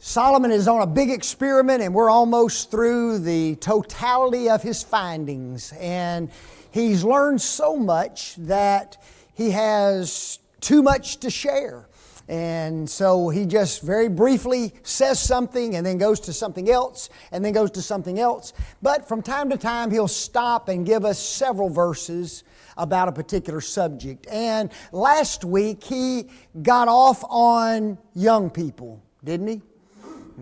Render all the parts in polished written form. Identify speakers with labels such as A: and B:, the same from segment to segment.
A: Solomon is on a big experiment, and we're almost through the totality of his findings. And he's learned so much that he has too much to share. And so he just very briefly says something and then goes to something else and then goes to something else. But from time to time he'll stop and give us several verses about a particular subject. And last week he got off on young people, didn't he?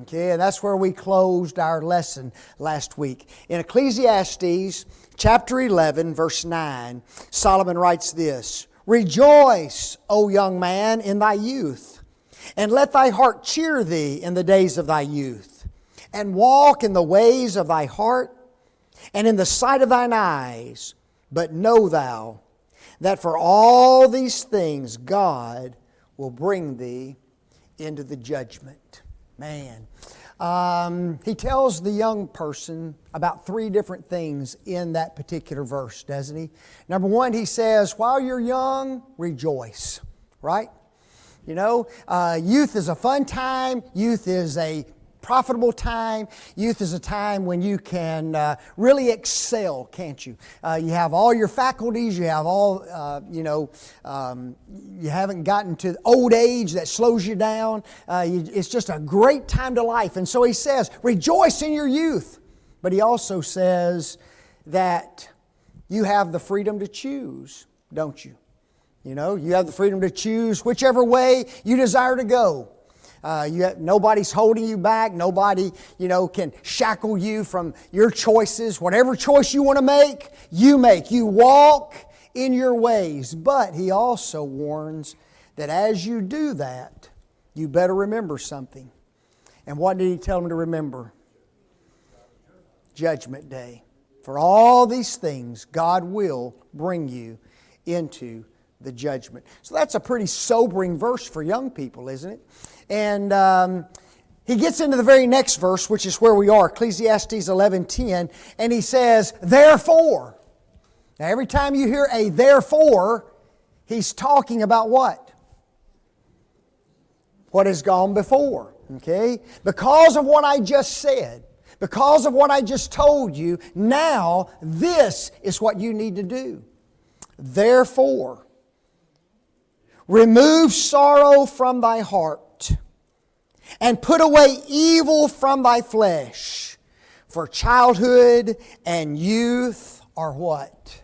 A: Okay, and that's where we closed our lesson last week. In Ecclesiastes chapter 11, verse 9, Solomon writes this: "Rejoice, O young man, in thy youth, and let thy heart cheer thee in the days of thy youth, and walk in the ways of thy heart, and in the sight of thine eyes. But know thou that for all these things God will bring thee into the judgment." Man. He tells the young person about three different things in that particular verse, doesn't he? Number one, he says, while you're young, rejoice. Right? You know, youth is a fun time. Youth is a profitable time. Youth is a time when you can really excel, can't you? You have all your faculties. You have all, you haven't gotten to old age that slows you down. It's just a great time to life. And so he says, rejoice in your youth. But he also says that you have the freedom to choose, don't you? You know, you have the freedom to choose whichever way you desire to go. Nobody's holding you back. Nobody, can shackle you from your choices. Whatever choice you want to make, you make. You walk in your ways. But he also warns that as you do that, you better remember something. And what did he tell them to remember? Judgment Day. For all these things, God will bring you into the judgment. So that's a pretty sobering verse for young people, isn't it? And he gets into the very next verse, which is where we are, Ecclesiastes 11:10, and he says, therefore. Now every time you hear a therefore, he's talking about what? What has gone before. Okay? Because of what I just said, because of what I just told you, now this is what you need to do. Therefore, remove sorrow from thy heart, and put away evil from thy flesh. For childhood and youth are what?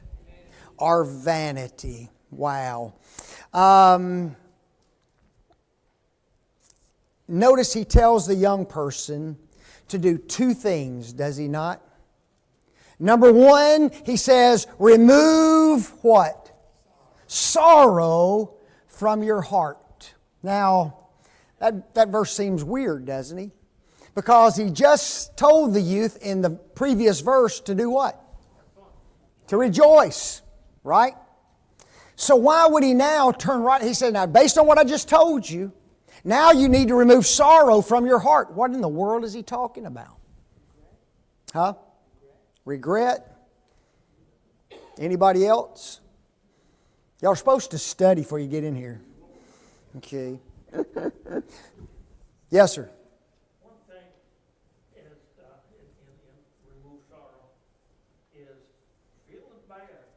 A: Are vanity. Wow. Notice he tells the young person to do two things, does he not? Number one, he says, remove what? Sorrow from your heart. Now, that verse seems weird, doesn't he? Because he just told the youth in the previous verse to do what? To rejoice, right? So why would he now turn right? He said, now based on what I just told you, now you need to remove sorrow from your heart. What in the world is he talking about? Huh? Regret? Anybody else? Y'all are supposed to study before you get in here. Okay. Yes, sir.
B: One thing is, in remove sorrow, is feeling bad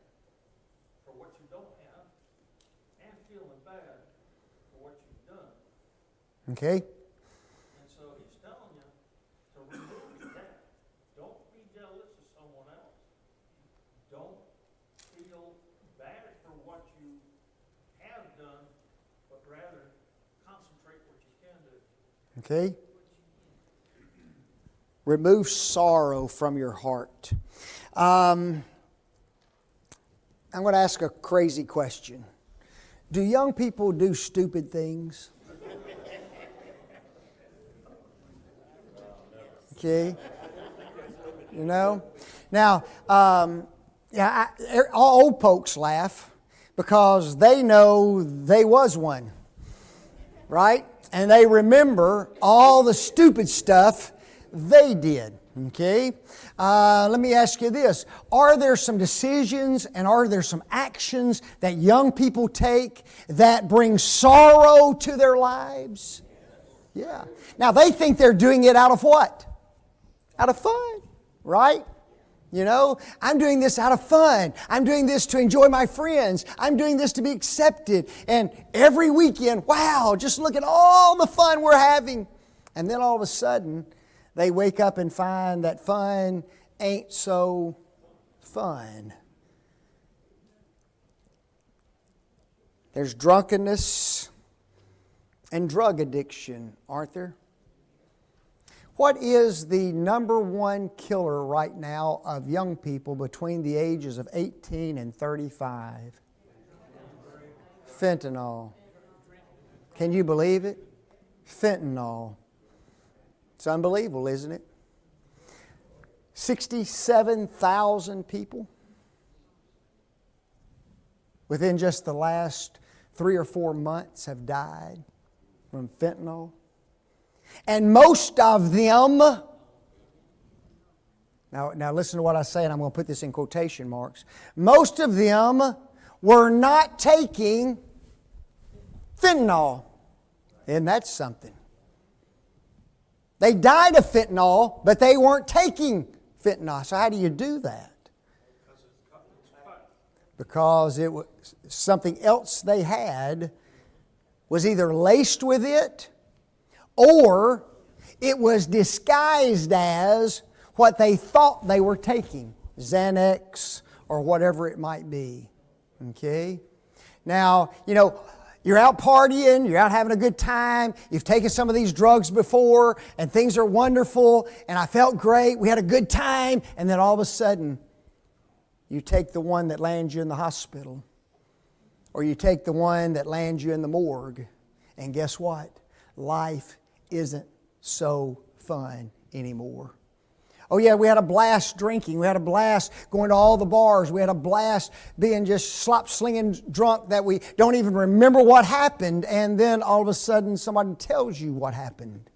B: for what you don't have and feeling bad for what you've done.
A: Okay.
B: And so he's telling you to remove that. Don't be jealous of someone else. Don't feel bad for what you have done, but rather concentrate what you can do.
A: Okay. Remove sorrow from your heart. I'm going to ask a crazy question. Do young people do stupid things? Okay. You know? Now, all old folks laugh because they know they was one. Right? And they remember all the stupid stuff they did. Okay? Let me ask you this. Are there some decisions and are there some actions that young people take that bring sorrow to their lives? Yeah. Now they think they're doing it out of what? Out of fun, right? You know, I'm doing this out of fun. I'm doing this to enjoy my friends. I'm doing this to be accepted. And every weekend, wow, just look at all the fun we're having. And then all of a sudden, they wake up and find that fun ain't so fun. There's drunkenness and drug addiction, aren't there? What is the number one killer right now of young people between the ages of 18 and 35? Fentanyl. Can you believe it? Fentanyl. It's unbelievable, isn't it? 67,000 people within just the last 3 or 4 months have died from fentanyl. And most of them, now listen to what I say, and I'm going to put this in quotation marks. Most of them were not taking fentanyl. And that's something. They died of fentanyl, but they weren't taking fentanyl. So how do you do that? Because it was something else they had was either laced with it, or it was disguised as what they thought they were taking, Xanax or whatever it might be. Okay? Now, you know, you're out partying, you're out having a good time, you've taken some of these drugs before, and things are wonderful, and I felt great, we had a good time, and then all of a sudden, you take the one that lands you in the hospital, or you take the one that lands you in the morgue, and guess what? Life isn't so fun anymore. Oh yeah, we had a blast drinking. We had a blast going to all the bars. We had a blast being just slop-slinging drunk that we don't even remember what happened. And then all of a sudden somebody tells you what happened.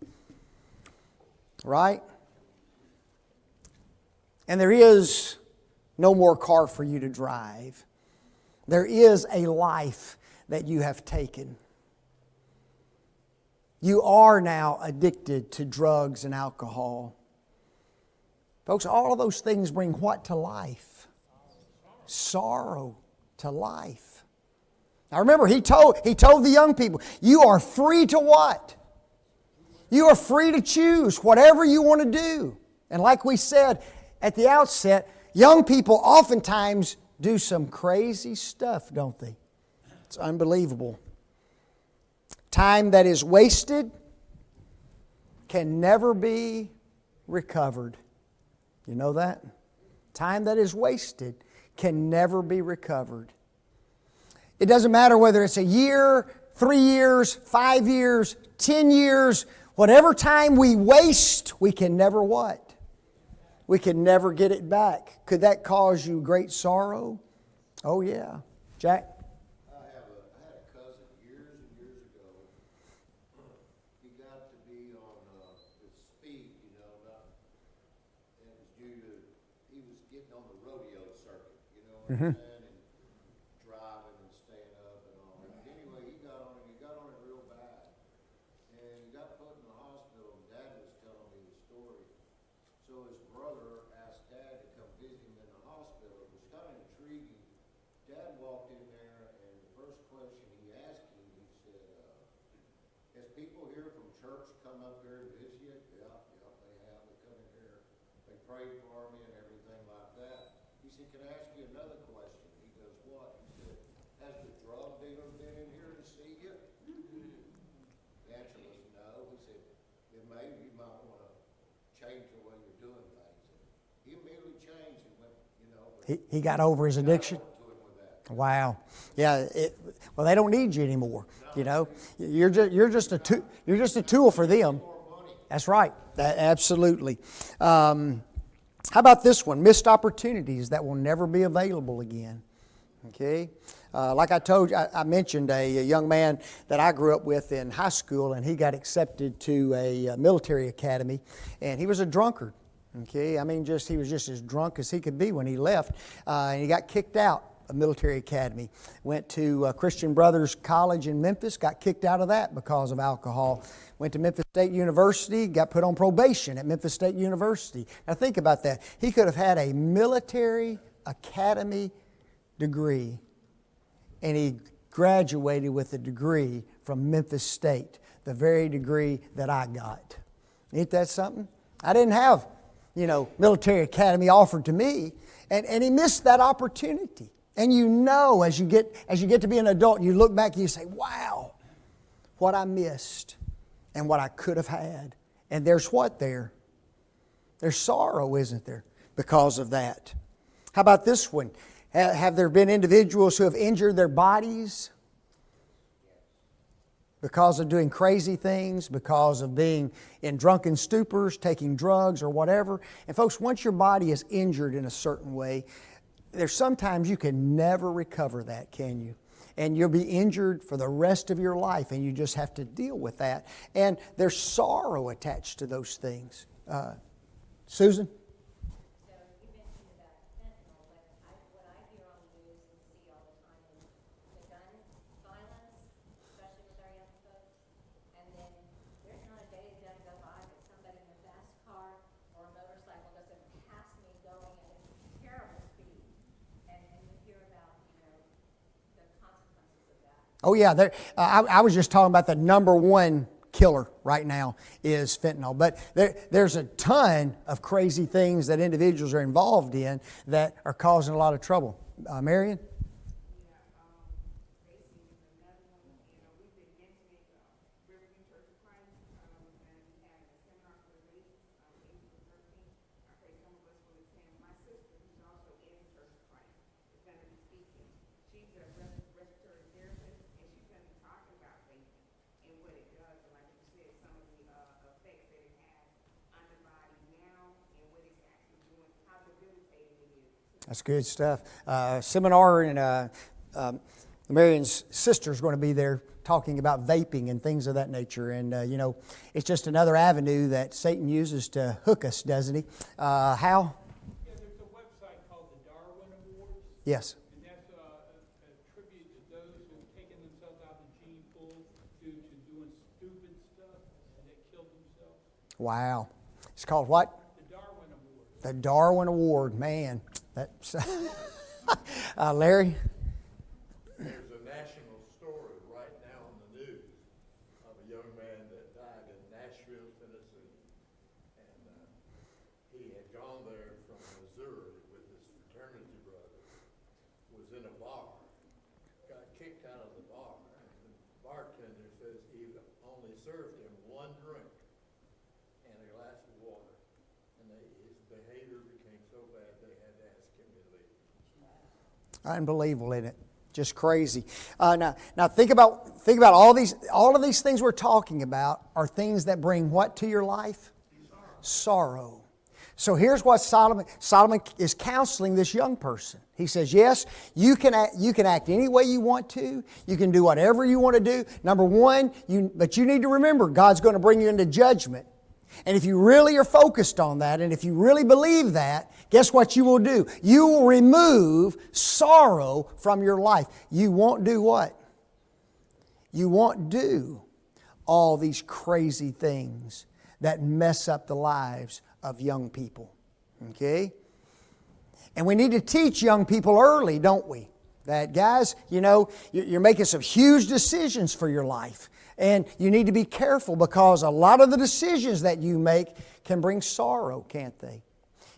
A: Right? And there is no more car for you to drive. There is a life that you have taken. You are now addicted to drugs and alcohol. Folks, all of those things bring what to life? Sorrow to life. Now remember, he told the young people, you are free to what? You are free to choose whatever you want to do. And like we said at the outset, young people oftentimes do some crazy stuff, don't they? It's unbelievable. Time that is wasted can never be recovered. You know that? Time that is wasted can never be recovered. It doesn't matter whether it's a year, 3 years, 5 years, 10 years, whatever time we waste, we can never what? We can never get it back. Could that cause you great sorrow? Oh yeah. Jack?
C: I had a cousin years and years ago. He got to be on with speed, you know, and it was due to he was getting on the rodeo circuit, you know what I'm saying, and driving and staying up and all that. Anyway, he got on it real bad, and he got put in the hospital. And Dad was telling me the story. So his brother asked Dad to come visit him in the hospital. It was kind of intriguing. Dad walked in there, and the first question he asked him, he said, has people here from church come up here and visit you? Yeah, they have. They come in here. They prayed for me and everything like that. He said, can I ask you another question? He goes, what? He said, has the drug dealer been in here to see you? The answer was no. He said, then maybe you might want to change the way you're doing things. And he immediately changed and went, you know.
A: He got over his addiction? Wow. Yeah. Well, they don't need you anymore. You know, you're just a tool for them. That's right. Absolutely. How about this one? Missed opportunities that will never be available again. Okay. Like I told you, I mentioned a young man that I grew up with in high school, and he got accepted to a military academy, and he was a drunkard. Okay. I mean, he was just as drunk as he could be when he left, and he got kicked out a military academy. Went to Christian Brothers College in Memphis, got kicked out of that because of alcohol. Went to Memphis State University, got put on probation at Memphis State University. Now think about that. He could have had a military academy degree, and he graduated with a degree from Memphis State, the very degree that I got. Ain't that something? I didn't have, military academy offered to me, and he missed that opportunity. And as you get to be an adult, you look back and you say, wow, what I missed and what I could have had. And there's what there? There's sorrow, isn't there, because of that. How about this one? Have there been individuals who have injured their bodies because of doing crazy things, because of being in drunken stupors, taking drugs or whatever? And folks, once your body is injured in a certain way, there's sometimes you can never recover that, can you? And you'll be injured for the rest of your life, and you just have to deal with that. And there's sorrow attached to those things. Susan? Oh yeah, I was just talking about the number one killer right now is fentanyl. But there's a ton of crazy things that individuals are involved in that are causing a lot of trouble. Marion? That's good stuff. Seminar, and Marion's sister is going to be there talking about vaping and things of that nature. And, it's just another avenue that Satan uses to hook us, doesn't he? How?
B: Yeah, there's a website called the Darwin Awards.
A: Yes.
B: And that's a tribute to those who have taken themselves out of the gene pool due to doing stupid stuff and they killed themselves.
A: Wow. It's called what?
B: The Darwin Award.
A: The Darwin Award, man. That's Larry?
C: There's a national story right now on the news of a young man that died in Nashville, Tennessee. And he had gone there from Missouri with his fraternity brother, was in a bar, got kicked out of the bar, and the bartender says he only served him one drink and a glass of water. And his behavior became so bad they had to ask him to leave.
A: Unbelievable, isn't it? Just crazy. Now think about all of these things we're talking about are things that bring what to your life? Sorrow. So here's what Solomon is counseling this young person. He says, yes, you can act any way you want to. You can do whatever you want to do. Number one, but you need to remember God's going to bring you into judgment. And if you really are focused on that, and if you really believe that, guess what you will do? You will remove sorrow from your life. You won't do what? You won't do all these crazy things that mess up the lives of young people. Okay? And we need to teach young people early, don't we? That, guys, you're making some huge decisions for your life. And you need to be careful because a lot of the decisions that you make can bring sorrow, can't they?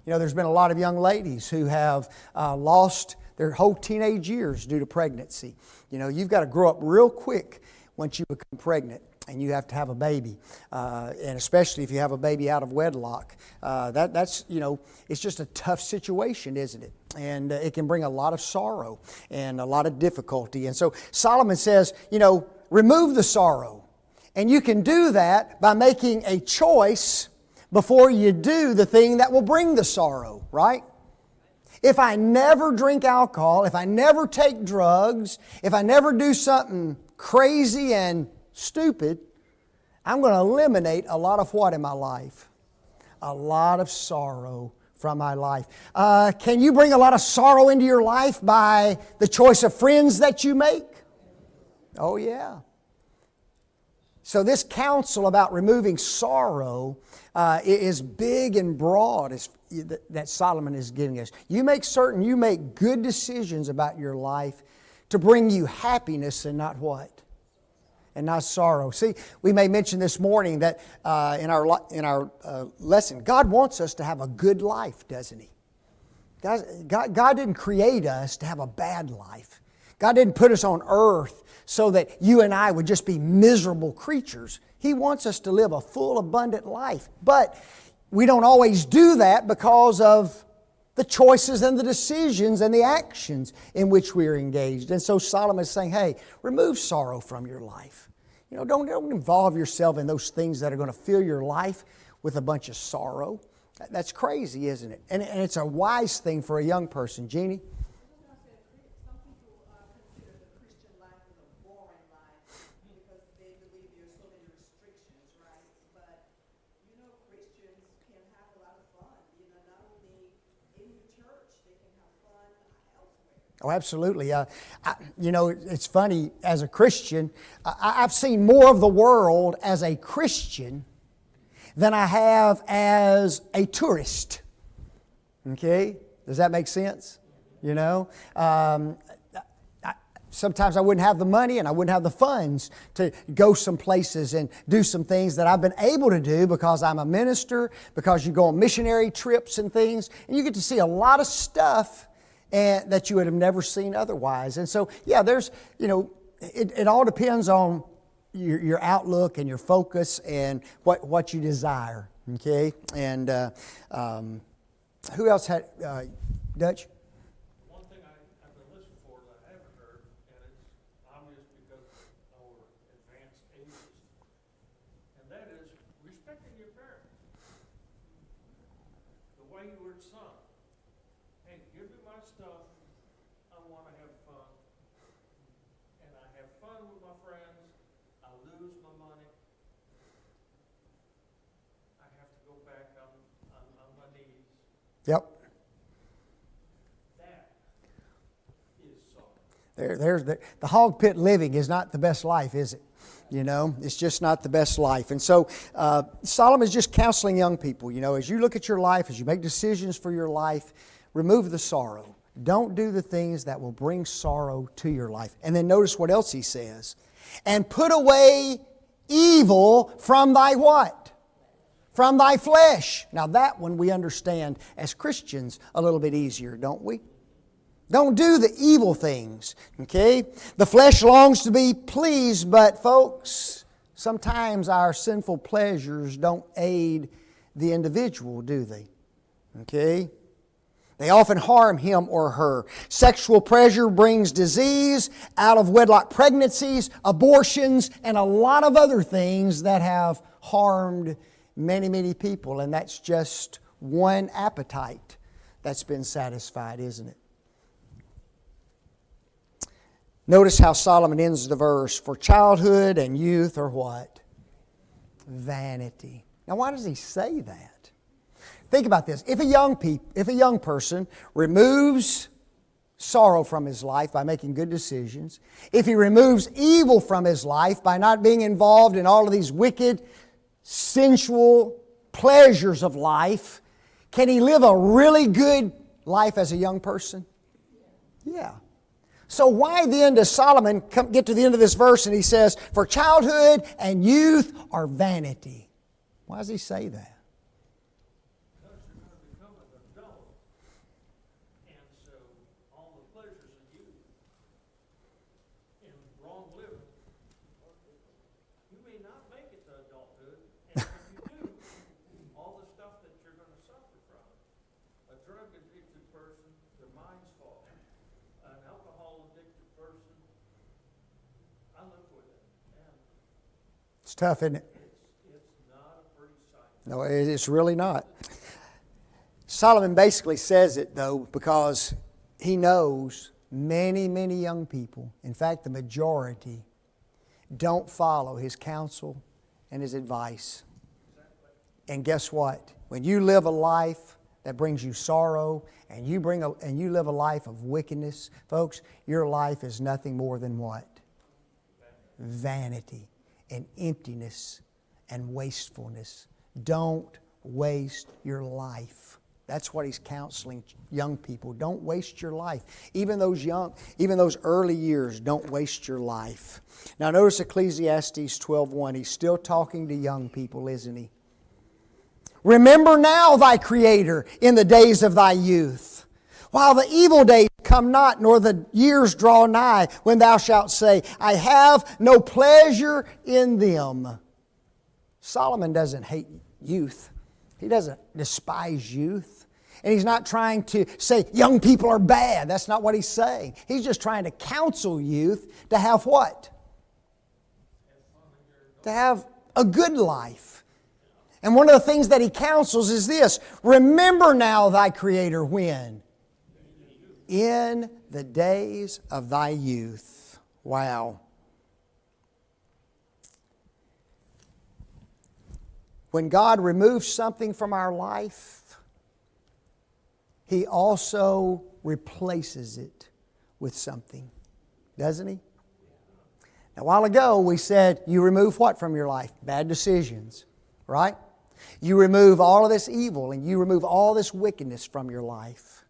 A: There's been a lot of young ladies who have lost their whole teenage years due to pregnancy. You've got to grow up real quick once you become pregnant and you have to have a baby. And especially if you have a baby out of wedlock. That's it's just a tough situation, isn't it? And it can bring a lot of sorrow and a lot of difficulty. And so Solomon says, remove the sorrow. And you can do that by making a choice before you do the thing that will bring the sorrow, right? If I never drink alcohol, if I never take drugs, if I never do something crazy and stupid, I'm going to eliminate a lot of what in my life? A lot of sorrow from my life. Can you bring a lot of sorrow into your life by the choice of friends that you make? Oh, yeah. So this counsel about removing sorrow is big and broad that Solomon is giving us. You make certain you make good decisions about your life to bring you happiness and not what? And not sorrow. See, we may mention this morning that in our lesson, God wants us to have a good life, doesn't He? God didn't create us to have a bad life. God didn't put us on earth so that you and I would just be miserable creatures. He wants us to live a full, abundant life. But we don't always do that because of the choices and the decisions and the actions in which we are engaged. And so Solomon is saying, hey, remove sorrow from your life. You know, don't involve yourself in those things that are going to fill your life with a bunch of sorrow. That's crazy, isn't it? And it's a wise thing for a young person. Jeannie?
D: Some people consider the Christian life as a boring life because they believe there's so many restrictions, right? But, you know, Christians can have a lot of fun. You know, not only in the church, they can have fun elsewhere.
A: Oh, absolutely. You know, it's funny, as a Christian, I've seen more of the world as a Christian than I have as a tourist. Okay? Does that make sense? You know? Sometimes I wouldn't have the money and I wouldn't have the funds to go some places and do some things that I've been able to do because I'm a minister, because you go on missionary trips and things, and you get to see a lot of stuff that you would have never seen otherwise. And so, yeah, there's, you know, it all depends on your outlook and your focus and what you desire. Okay? And who else had, Dutch?
B: One thing I've been listening for that I haven't heard, and it's obvious because of our advanced ages, and that is respecting your parents. The way you were son. Hey, give me my stuff. I want to have fun. And I have fun with my friends. I lose my money. I have to go back on my knees.
A: Yep.
B: That is sorrow.
A: The hog pit living is not the best life, is it? You know, it's just not the best life. And so Solomon is just counseling young people. You know, as you look at your life, as you make decisions for your life, remove the sorrow. Don't do the things that will bring sorrow to your life. And then notice what else he says. And put away evil from thy what? From thy flesh. Now that one we understand as Christians a little bit easier, don't we? Don't do the evil things, okay? The flesh longs to be pleased, but folks, sometimes our sinful pleasures don't aid the individual, do they? Okay? They often harm him or her. Sexual pleasure brings disease, out of wedlock pregnancies, abortions, and a lot of other things that have harmed many, many people. And that's just one appetite that's been satisfied, isn't it? Notice how Solomon ends the verse. For childhood and youth are what? Vanity. Now why does he say that? Think about this. If a young person removes sorrow from his life by making good decisions, if he removes evil from his life by not being involved in all of these wicked, sensual pleasures of life, can he live a really good life as a young person? Yeah. So why then does Solomon get to the end of this verse and he says, for childhood and youth are vanity? Why does he say that? It's tough, isn't it?
B: It's not a pretty sight.
A: No, it's really not. Solomon basically says it, though, because he knows many, many young people, in fact, the majority, don't follow his counsel and his advice. And guess what? When you live a life that brings you sorrow, and you live a life of wickedness, folks, your life is nothing more than what? Vanity and emptiness and wastefulness. Don't waste your life. That's what he's counseling young people. Don't waste your life. Even those early years, don't waste your life. Now notice Ecclesiastes 12:1. He's still talking to young people, isn't he? Remember now thy Creator in the days of thy youth, while the evil days come not, nor the years draw nigh, when thou shalt say, I have no pleasure in them. Solomon doesn't hate youth. He doesn't despise youth. And he's not trying to say young people are bad. That's not what he's saying. He's just trying to counsel youth to have what? To have a good life. And one of the things that he counsels is this: remember now thy Creator when? In the days of thy youth. Wow. When God removes something from our life, He also replaces it with something. Doesn't He? Now, a while ago we said you remove what from your life? Bad decisions. Right? You remove all of this evil and you remove all this wickedness from your life.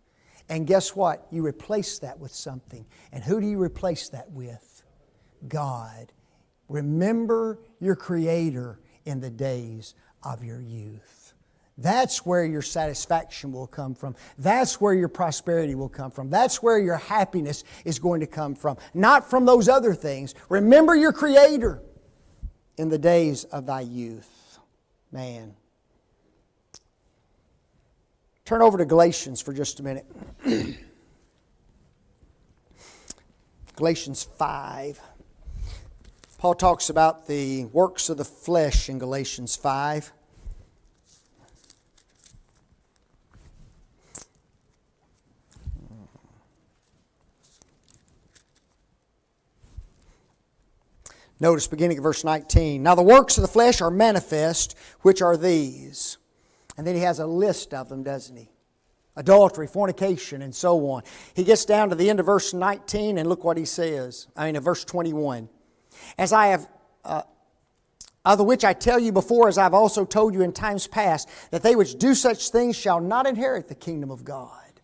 A: And guess what? You replace that with something. And who do you replace that with? God. Remember your Creator in the days of your youth. That's where your satisfaction will come from. That's where your prosperity will come from. That's where your happiness is going to come from. Not from those other things. Remember your Creator in the days of thy youth. Man. Turn over to Galatians for just a minute. Galatians 5. Paul talks about the works of the flesh in Galatians 5. Notice beginning at verse 19. Now the works of the flesh are manifest, which are these. And then he has a list of them, doesn't he? Adultery, fornication, and so on. He gets down to the end of verse 19 and look what he says. Verse 21. As I have, of the which I tell you before, as I have also told you in times past, that they which do such things shall not inherit the kingdom of God.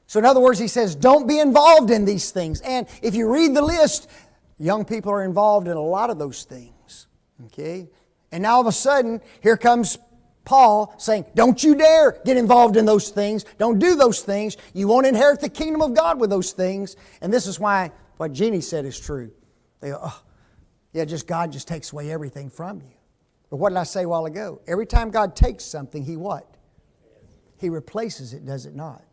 A: So in other words, he says, don't be involved in these things. And if you read the list, young people are involved in a lot of those things. Okay? And now all of a sudden, here comes Paul saying, don't you dare get involved in those things. Don't do those things. You won't inherit the kingdom of God with those things. And this is why what Jeannie said is true. They go, oh, yeah, God just takes away everything from you. But what did I say a while ago? Every time God takes something, He what? He replaces it, does it not?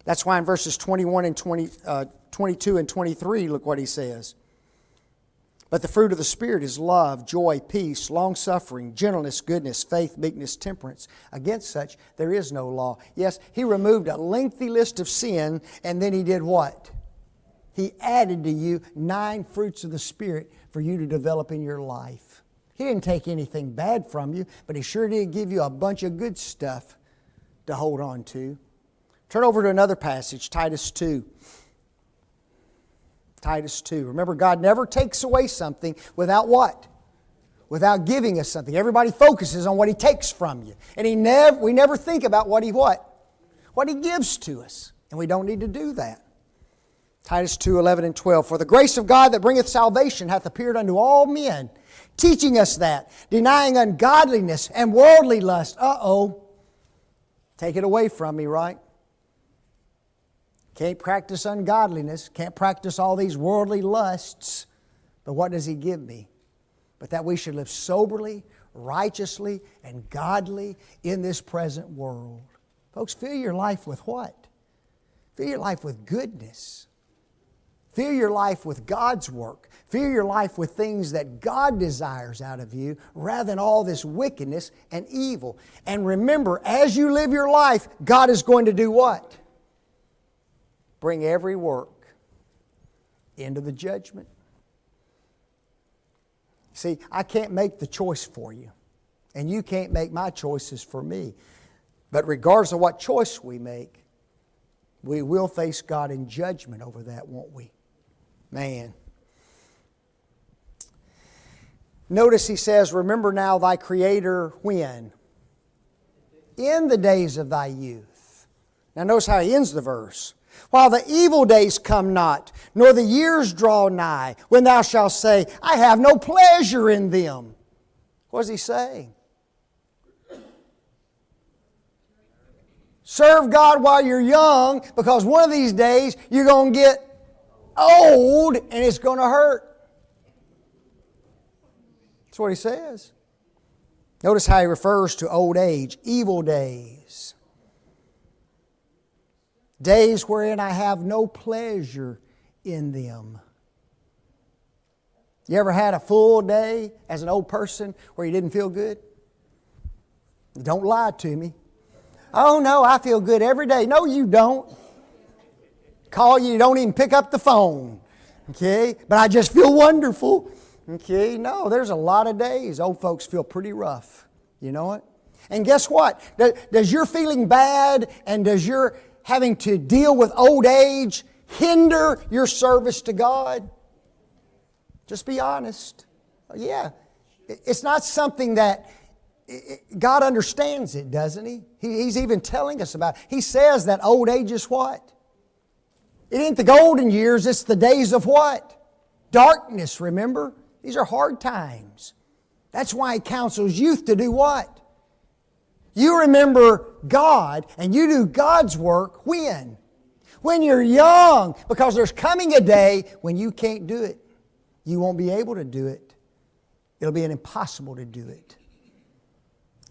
A: That's why in verses 21 and 22 and 23, look what he says. But the fruit of the Spirit is love, joy, peace, long-suffering, gentleness, goodness, faith, meekness, temperance. Against such there is no law. Yes, he removed a lengthy list of sin, and then he did what? He added to you 9 fruits of the Spirit for you to develop in your life. He didn't take anything bad from you, but He sure did give you a bunch of good stuff to hold on to. Turn over to another passage, Titus 2. Titus 2. Remember, God never takes away something without what? Without giving us something. Everybody focuses on what He takes from you. And we never think about what He gives to us. And we don't need to do that. Titus 2, 11 and 12. For the grace of God that bringeth salvation hath appeared unto all men, teaching us that, denying ungodliness and worldly lust. Take it away from me, right? Can't practice ungodliness, can't practice all these worldly lusts. But what does He give me? But that we should live soberly, righteously, and godly in this present world. Folks, fill your life with what? Fill your life with goodness. Fill your life with God's work. Fill your life with things that God desires out of you rather than all this wickedness and evil. And remember, as you live your life, God is going to do what? Bring every work into the judgment. See, I can't make the choice for you. And you can't make my choices for me. But regardless of what choice we make, we will face God in judgment over that, won't we? Man. Notice he says, remember now thy Creator when? In the days of thy youth. Now notice how he ends the verse. While the evil days come not, nor the years draw nigh, when thou shalt say, I have no pleasure in them. What is he saying? Serve God while you're young, because one of these days you're going to get old and it's going to hurt. That's what he says. Notice how he refers to old age, evil days. Days wherein I have no pleasure in them. You ever had a full day as an old person where you didn't feel good? Don't lie to me. Oh no, I feel good every day. No, you don't. Call you don't even pick up the phone. Okay? But I just feel wonderful. Okay? No, there's a lot of days old folks feel pretty rough. You know it? And guess what? Does your feeling bad and does your having to deal with old age hinder your service to God? Just be honest. Yeah. It's not something that God understands it, doesn't He? He's even telling us about it. He says that old age is what? It ain't the golden years, it's the days of what? Darkness, remember? These are hard times. That's why He counsels youth to do what? You remember God and you do God's work when? When you're young, because there's coming a day when you can't do it. You won't be able to do it. It'll be impossible to do it.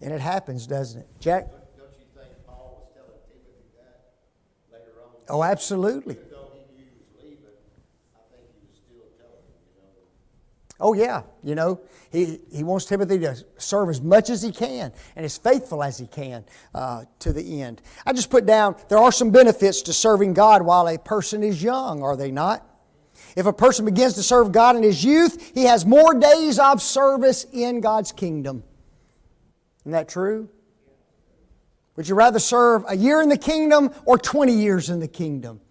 A: And it happens, doesn't it? Jack?
C: Don't you think Paul was telling Timothy that later on?
A: Oh, absolutely.
C: Even though he knew he was leaving, I think he was still telling him,
A: Oh, yeah. You know, he wants Timothy to serve as much as he can and as faithful as he can to the end. I just put down, there are some benefits to serving God while a person is young, are they not? If a person begins to serve God in his youth, he has more days of service in God's kingdom. Isn't that true? Would you rather serve a year in the kingdom or 20 years in the kingdom?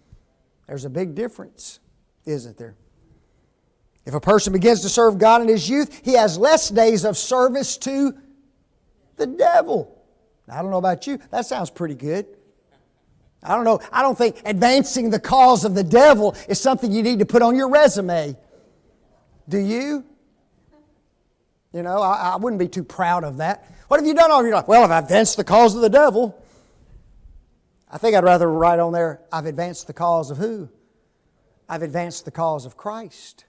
A: There's a big difference, isn't there? If a person begins to serve God in his youth, he has less days of service to the devil. I don't know about you. That sounds pretty good. I don't know. I don't think advancing the cause of the devil is something you need to put on your resume. Do you? You know, I wouldn't be too proud of that. What have you done all your life? Well, I've advanced the cause of the devil. I think I'd rather write on there, I've advanced the cause of who? I've advanced the cause of Christ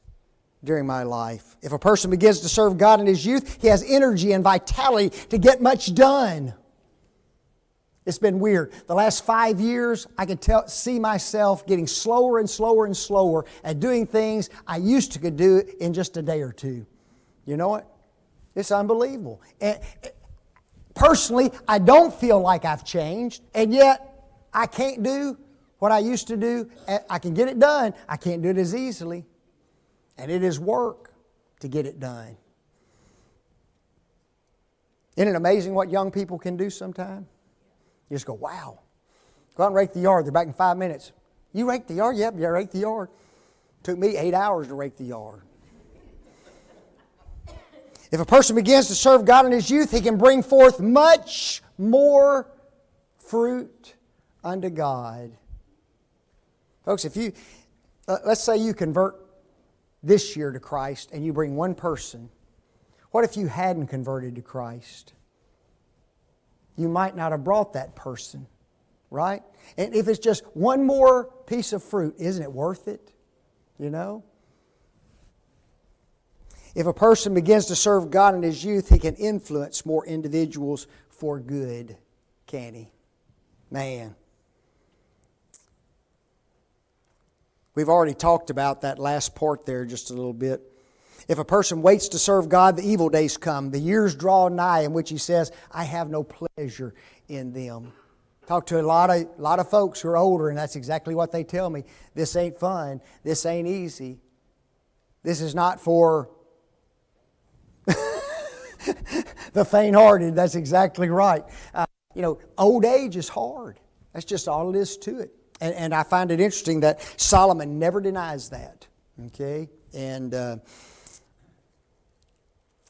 A: during my life. If a person begins to serve God in his youth, he has energy and vitality to get much done. It's been weird. The last 5 years, I can see myself getting slower and slower and slower at doing things I used to could do in just a day or two. You know what? It's unbelievable. And personally, I don't feel like I've changed, and yet I can't do what I used to do. I can get it done. I can't do it as easily. And it is work to get it done. Isn't it amazing what young people can do sometimes? You just go, wow. Go out and rake the yard. They're back in 5 minutes. You rake the yard? Yep, you rake the yard. Took me 8 hours to rake the yard. If a person begins to serve God in his youth, he can bring forth much more fruit unto God. Folks, if you, let's say you convert this year to Christ and you bring one person. What if you hadn't converted to Christ? You might not have brought that person, right? And if it's just one more piece of fruit, isn't it worth it? You know? If a person begins to serve God in his youth, he can influence more individuals for good, can he? Man. We've already talked about that last part there just a little bit. If a person waits to serve God, the evil days come. The years draw nigh in which he says, I have no pleasure in them. Talk to a lot of folks who are older, and that's exactly what they tell me. This ain't fun. This ain't easy. This is not for the faint-hearted. That's exactly right. old age is hard. That's just all it is to it. And I find it interesting that Solomon never denies that. Okay? And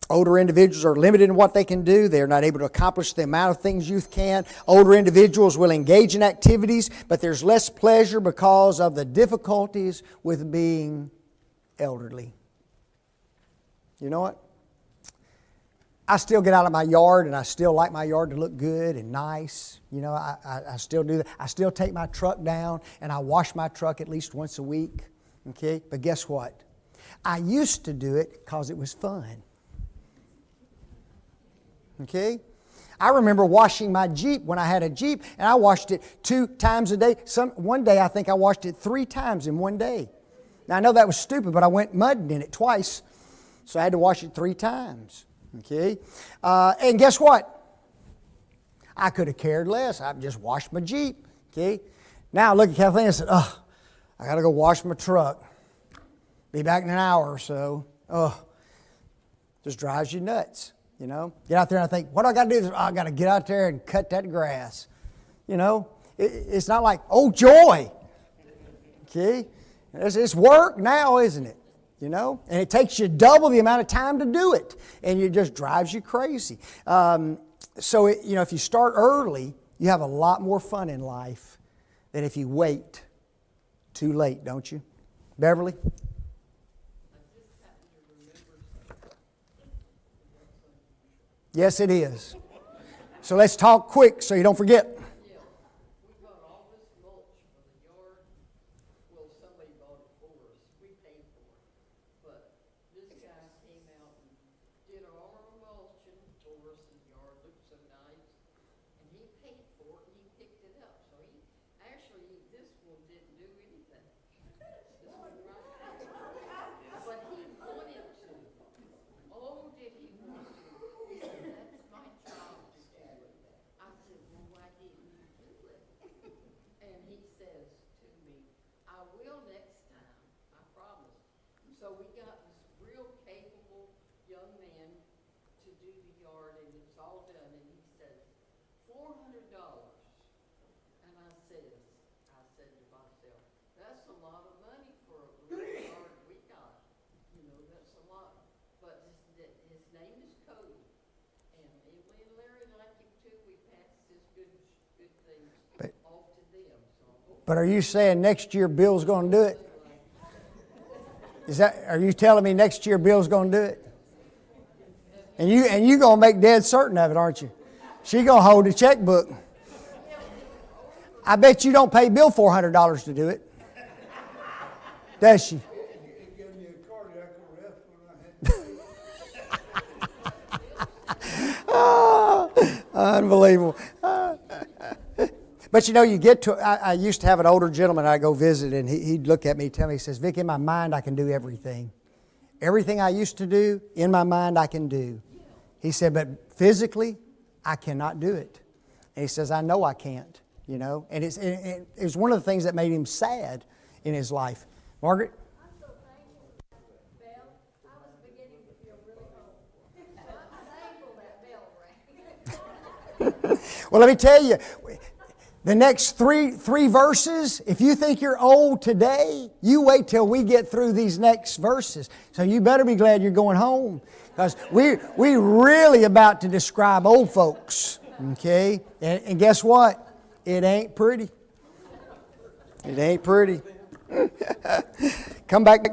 A: older individuals are limited in what they can do. They're not able to accomplish the amount of things youth can. Older individuals will engage in activities, but there's less pleasure because of the difficulties with being elderly. You know what? I still get out of my yard, and I still like my yard to look good and nice. I still do that. I still take my truck down, and I wash my truck at least once a week. Okay? But guess what? I used to do it because it was fun. Okay? I remember washing my Jeep when I had a Jeep, and I washed it 2 times a day. One day I think I washed it 3 times in one day. Now I know that was stupid, but I went mudding in it twice, so I had to wash it 3 times. Okay? And guess what? I could have cared less. I just washed my Jeep. Okay? Now I look at Kathleen and said, I got to go wash my truck. Be back in an hour or so. Just drives you nuts. Get out there and I think, what do I got to do? I got to get out there and cut that grass. It's not like, oh, joy. Okay? It's work now, isn't it? And it takes you double the amount of time to do it. And it just drives you crazy. So, if you start early, you have a lot more fun in life than if you wait too late, don't you? Beverly? Yes, it is. So let's talk quick so you don't forget.
E: Yeah, we bought all this mulch for the yard. Well, somebody bought it for us. We paid for it. But this guy came out and did all our mulching for us. The yard looked so nice. And he paid for it and he picked it up. So this one didn't do anything. This one right here. But he wanted to. Oh, did he want to? He said, that's my job to do it. I said, well, why didn't you do it? And he says to me, I will next time, I promise. So we got this real capable young man to do the yard, and it's all done, and he says, $400. And I said to myself, that's a lot of money for a little yard we got. That's a lot. But his name is Cody. And Emily and Larry like him too. We passed his good things off to them.
A: But are you saying next year Bill's going to do it? Are you telling me next year Bill's going to do it? And you going to make dead certain of it, aren't you? She going to hold the checkbook. I bet you don't pay Bill $400 to do it. Does she?
F: It gave me a cardiac arrest when I had
A: Unbelievable. But you get to, I used to have an older gentleman I go visit, and he'd look at me and tell me, he says, Vic, in my mind I can do everything. Everything I used to do, in my mind I can do. He said, but physically, I cannot do it. And he says, I know I can't, And it's one of the things that made him sad in his life. Margaret?
G: I'm so thankful, Bell. I was beginning to feel really old. So I'm thankful that bell rang.
A: Well, let me tell you, the next three verses, if you think you're old today, you wait till we get through these next verses. So you better be glad you're going home, because we really about to describe old folks. Okay? And guess what? It ain't pretty. It ain't pretty. Come back.